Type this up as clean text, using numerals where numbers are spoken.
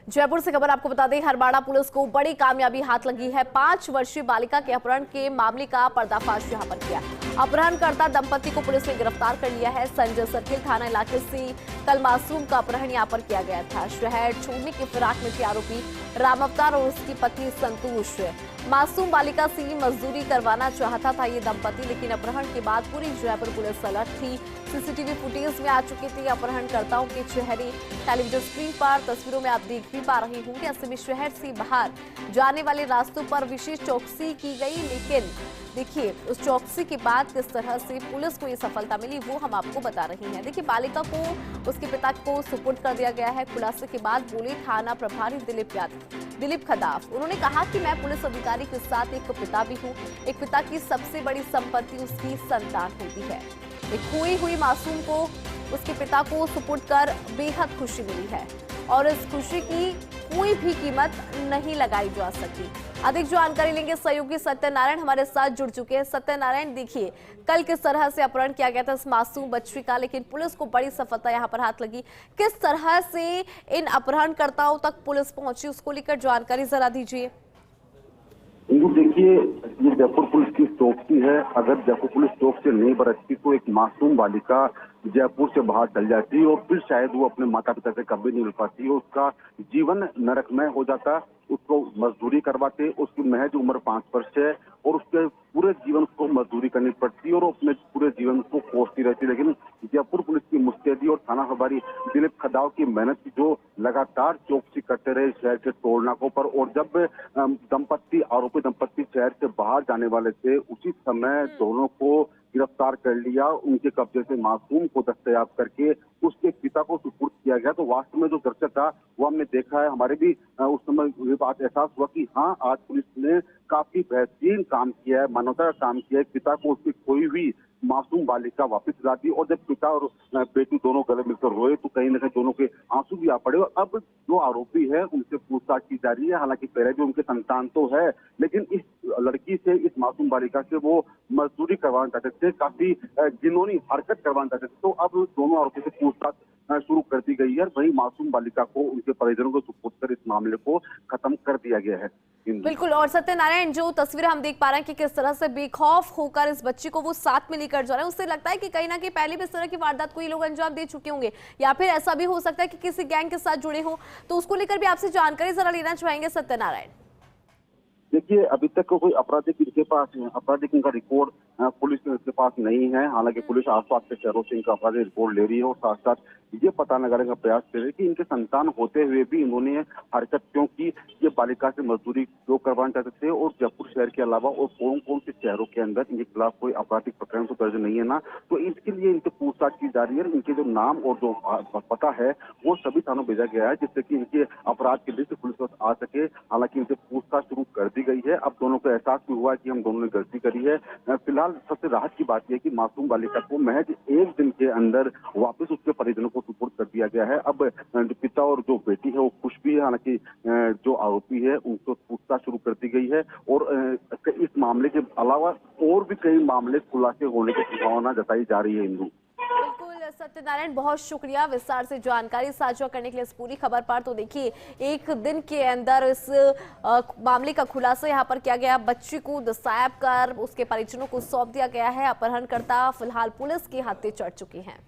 जयपुर से खबर आपको बता दें, हरबाड़ा पुलिस को बड़ी कामयाबी हाथ लगी है। 5 वर्षीय बालिका के अपहरण के मामले का पर्दाफाश यहां पर किया। अपहरणकर्ता दंपति को पुलिस ने गिरफ्तार कर लिया है। संजय सर्किल थाना इलाके से कल मासूम का अपहरण यहां पर किया गया था। शहर छोड़ने की फिराक में थे आरोपी राम अवतार और उसकी पत्नी संतोष। मासूम बालिका से मजदूरी करवाना चाहता था ये दंपति, लेकिन अपहरण के बाद पूरी जयपुर पुलिस अलर्ट थी। सीसीटीवी फुटेज में आ चुके थे अपहरणकर्ताओं के चेहरे। टेलीविजन स्क्रीन पर तस्वीरों में आप देख भी पा रहे होंगे। ऐसे में शहर से बाहर जाने वाले रास्तों पर विशेष चौकसी की गई, लेकिन देखिए उस चौकसी के बाद किस तरह से पुलिस को ये सफलता मिली वो हम आपको बता रहे हैं। देखिए बालिका को उसके पिता को सुपुर्द कर दिया गया है। खुलासे के बाद बोले थाना प्रभारी दिलीप खदाफ। उन्होंने कहा कि मैं पुलिस अधिकारी के साथ एक पिता भी हूँ। एक पिता की सबसे बड़ी संपत्ति उसकी संतान होती है। एक खोई हुई मासूम को उसके पिता को सुपुर्द कर बेहद खुशी मिली है और इस खुशी की कोई भी कीमत नहीं लगाई जा सकती। अधिक जानकारी लेंगे, सहयोगी सत्यनारायण हमारे साथ जुड़ चुके हैं। सत्यनारायण, देखिए कल किस तरह से अपहरण किया गया था इस मासूम बच्ची का, लेकिन पुलिस को बड़ी सफलता यहां पर हाथ लगी। किस तरह से इन अपहरणकर्ताओं तक पुलिस पहुंची, उसको लेकर जानकारी जरा दीजिए। देखिए, ये जयपुर पुलिस की चौकसी है। अगर जयपुर पुलिस चौक से नहीं बरतती तो एक मासूम बालिका जयपुर से बाहर चल जाती और फिर शायद वो अपने माता पिता से कभी नहीं मिल पाती। उसका जीवन नरकमय हो जाता। उसको मजदूरी करवाते। उसकी महज उम्र 5 वर्ष है और उसके पूरे जीवन उसको मजदूरी करनी पड़ती और अपने पूरे जीवन को कोसती रहती। लेकिन जयपुर पुलिस की मुस्तैदी और थाना प्रभारी दिलीप खदाव की मेहनत की जो लगातार चौकसी करते रहे शहर के टोल नाकों पर, और जब आरोपी दंपत्ति शहर से बाहर जाने वाले थे उसी समय दोनों को गिरफ्तार कर लिया। उनके कब्जे से मासूम को दस्तयाब करके उसके पिता को सुपुर्द किया गया। तो वास्तव में जो दृश्य था वो हमने देखा है। हमारे भी उस समय ये बात एहसास हुआ कि हाँ, आज पुलिस ने काफी बेहतरीन काम किया है, मानवता का काम किया है। पिता को उसकी खोई हुई मासूम बालिका वापस ला दी और जब पिता और बेटी दोनों गले मिलकर रोए तो कहीं ना कहीं दोनों के आंसू भी आ पड़े। और अब जो आरोपी है उनसे पूछताछ की जा रही है। हालांकि पहले भी उनके संतान तो है, लेकिन इस लड़की से, इस मासूम बालिका से वो मजदूरी करवाना चाहते थे, काफी जिनोनी हरकत करवाना चाहते थे। तो अब दोनों आरोपी से पूछताछ शुरू कर दी गई है। वही मासूम बालिका को उनके परिजनों को सुपुर्द कर इस मामले को खत्म कर दिया गया है। बिल्कुल, और सत्यनारायण जो तस्वीरें हम देख पा रहे हैं कि किस तरह से बेखौफ होकर इस बच्ची को वो साथ में लेकर जा रहे हैं, उससे लगता है कि कहीं ना कहीं पहले भी इस तरह की वारदात को ये लोग अंजाम दे चुके होंगे, या फिर ऐसा भी हो सकता है कि किसी गैंग के साथ जुड़े हों। तो उसको लेकर भी आपसे जानकारी जरा लेना चाहेंगे सत्यनारायण। देखिए, अभी तक कोई आपराधिक इनका रिकॉर्ड पुलिस के पास नहीं है। हालांकि पुलिस आसपास के शहरों से इनका आपराधिक रिकॉर्ड ले रही है और साथ साथ ये पता लगाने का प्रयास कर रही है कि इनके संतान होते हुए भी इन्होंने हरकत क्यों की। ये बालिका से मजदूरी क्यों करवाना चाहते थे और जयपुर शहर के अलावा और कौन कौन से शहरों के अंदर इनके खिलाफ कोई आपराधिक प्रकरण तो दर्ज नहीं है ना। तो इसके लिए इनसे पूछताछ की जा रही है। इनके जो नाम और जो पता है वो सभी थानों भेजा गया है, जिससे कि इनके अपराध की लिस्ट पुलिस पास आ सके। हालांकि इनसे पूछताछ शुरू कर दी गई है। अब दोनों को एहसास भी हुआ कि हम दोनों ने गलती करी है। फिलहाल सबसे राहत की बात यह कि मासूम बालिका को महज 1 दिन के अंदर वापस उसके परिजनों को सुपुर्द कर दिया गया है। अब जो पिता और जो बेटी है वो खुश भी है। हालांकि जो आरोपी है उनको पूछताछ शुरू कर दी गई है और इस मामले के अलावा और भी कई मामले खुलासे होने की संभावना जताई जा रही है। इंदु, सत्यनारायण, बहुत शुक्रिया विस्तार से जानकारी साझा करने के लिए इस पूरी खबर पर। तो देखिए 1 दिन के अंदर इस मामले का खुलासा यहां पर किया गया। बच्ची को दस्तयाब कर उसके परिजनों को सौंप दिया गया है। अपहरणकर्ता फिलहाल पुलिस के हाथे चढ़ चुके हैं।